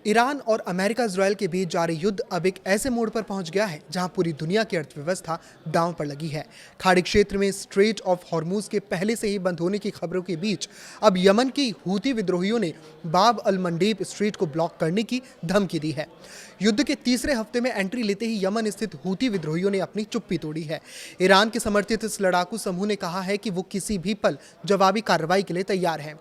Iran और America Israel के बीच जारी युद्ध अब एक ऐसे मोड़ पर पहुंच गया है जहां पूरी दुनिया की अर्थव्यवस्था दांव पर लगी है। खाड़ी क्षेत्र में स्ट्रेट ऑफ हॉर्मूज के पहले से ही बंद होने की खबरों के बीच अब यमन की हूती विद्रोहियों ने बाब अल मंडेब स्ट्रेट को ब्लॉक करने की धमकी दी है। युद्ध के तीसरे हफ्ते में एंट्री लेते ही यमन स्थित हूती विद्रोहियों ने अपनी चुप्पी तोड़ी है। ईरान के समर्थित इस लड़ाकू समूह ने कहा है कि वो किसी भी पल जवाबी कार्रवाई के लिए तैयार है।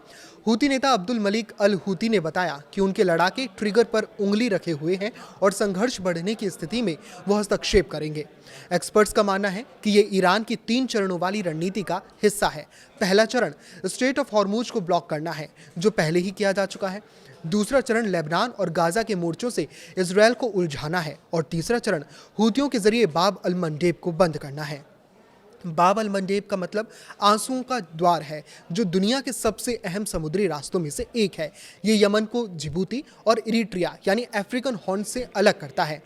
हूती नेता अब्दुल मलिक अल हूती ने बताया कि उनके लड़ाके ट्रिगर पर उंगली रखे हुए हैं और संघर्ष बढ़ने की स्थिति में वो हस्तक्षेप करेंगे। एक्सपर्ट्स का मानना है कि ये ईरान की 3 चरणों वाली रणनीति का हिस्सा है। पहला चरण स्ट्रेट ऑफ हॉर्मूज को ब्लॉक करना है, जो पहले ही किया जा चुका है। दूसरा चरण लेबनान और गाजा के मोर्चों से इजरायल को उलझाना है और तीसरा चरण हूतियों के जरिए बाब अल मंडेब को बंद करना है। बाब अल मंडेब का मतलब आंसुओं का द्वार है, जो दुनिया के सबसे अहम समुद्री रास्तों में से एक है। ये यमन को जिबूती और इरिट्रिया यानी अफ्रीकन हॉर्न से अलग करता है।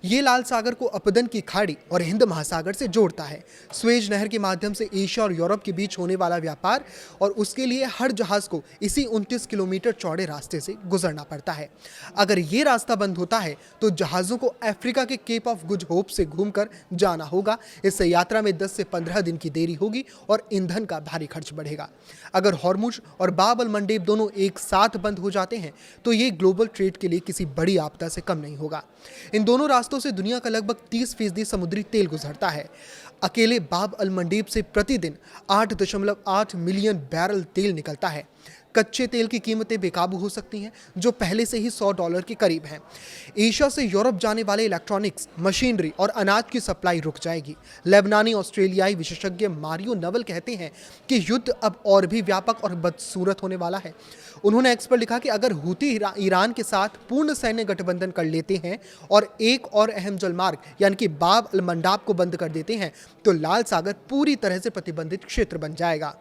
ये लाल सागर को अपदन की खाड़ी और हिंद महासागर से जोड़ता है। स्वेज नहर के माध्यम से एशिया और यूरोप के बीच होने वाला व्यापार और उसके लिए हर जहाज को इसी 29 किलोमीटर चौड़े रास्ते से गुजरना पड़ता है। अगर ये रास्ता बंद होता है तो जहाज़ों को अफ्रीका के केप ऑफ गुड होप से घूमकर जाना होगा। इससे यात्रा में 10 से 15 दिन की देरी होगी और ईंधन का भारी खर्च बढ़ेगा। अगर हॉर्मुज और बाब अल मंडेब दोनों एक साथ बंद हो जाते हैं तो ये ग्लोबल ट्रेड के लिए किसी बड़ी आपदा से कम नहीं होगा। इन दोनों रास्तों से दुनिया का लगभग 30% समुद्री तेल गुजरता है। अकेले बाब अल मंडेब से प्रतिदिन 8.8 मिलियन बैरल तेल निकलता है। कच्चे तेल की कीमतें बेकाबू हो सकती हैं, जो पहले से ही $100 के करीब हैं। एशिया से यूरोप जाने वाले इलेक्ट्रॉनिक्स, मशीनरी और अनाज की सप्लाई रुक जाएगी। लेबनानी ऑस्ट्रेलियाई विशेषज्ञ मारियो नवल कहते हैं कि युद्ध अब और भी व्यापक और बदसूरत होने वाला है। उन्होंने एक्स पर लिखा कि अगर हूती ईरान के साथ पूर्ण सैन्य गठबंधन कर लेते हैं और एक और अहम जलमार्ग यानी कि बाब अल मंडाब को बंद कर देते हैं तो लाल सागर पूरी तरह से प्रतिबंधित क्षेत्र बन जाएगा।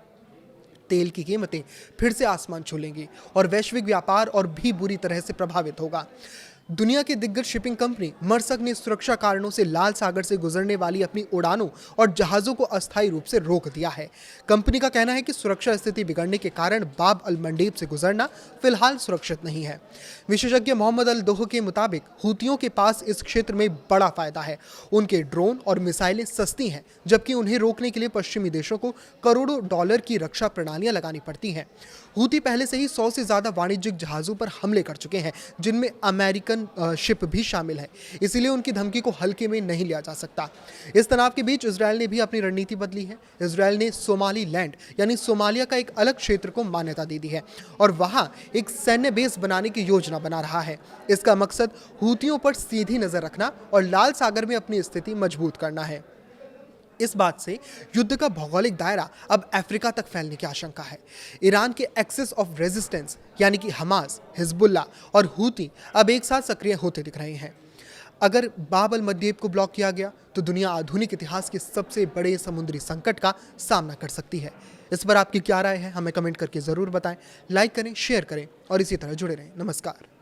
तेल की कीमतें फिर से आसमान छू लेंगी और वैश्विक व्यापार और भी बुरी तरह से प्रभावित होगा। दुनिया की दिग्गज शिपिंग कंपनी मरसक ने सुरक्षा कारणों से लाल सागर से गुजरने वाली अपनी उड़ानों और जहाज़ों को अस्थायी रूप से रोक दिया है। कंपनी का कहना है कि सुरक्षा स्थिति बिगड़ने के कारण बाब अल मंडेब से गुजरना फिलहाल सुरक्षित नहीं है। विशेषज्ञ मोहम्मद अल दोह के मुताबिक हूतियों के पास इस क्षेत्र में बड़ा फायदा है। उनके ड्रोन और मिसाइलें सस्ती हैं, जबकि उन्हें रोकने के लिए पश्चिमी देशों को करोड़ों डॉलर की रक्षा प्रणालियां लगानी पड़ती हैं। हूती पहले से ही 100 से ज़्यादा वाणिज्यिक जहाज़ों पर हमले कर चुके हैं, जिनमें अमेरिकन शिप भी शामिल है। इसीलिए उनकी धमकी को हल्के में नहीं लिया जा सकता। इस तनाव के बीच इजरायल ने भी अपनी रणनीति बदली है। इजरायल ने सोमाली लैंड यानी सोमालिया का एक अलग क्षेत्र को मान्यता दे दी है और वहां एक सैन्य बेस बनाने की योजना बना रहा है। इसका मकसद हूतियों पर सीधी नजर रखना और लाल सागर में अपनी स्थिति मजबूत करना है। इस बात से युद्ध का भौगोलिक दायरा अब अफ्रीका तक फैलने की आशंका है। ईरान के एक्सिस ऑफ रेजिस्टेंस यानी कि हमास, हिजबुल्ला और हूती अब एक साथ सक्रिय होते दिख रहे हैं। अगर बाब अल मंडेब को ब्लॉक किया गया तो दुनिया आधुनिक इतिहास के सबसे बड़े समुद्री संकट का सामना कर सकती है। इस पर आपकी क्या राय है, हमें कमेंट करके ज़रूर बताएं। लाइक करें, शेयर करें और इसी तरह जुड़े रहें। नमस्कार।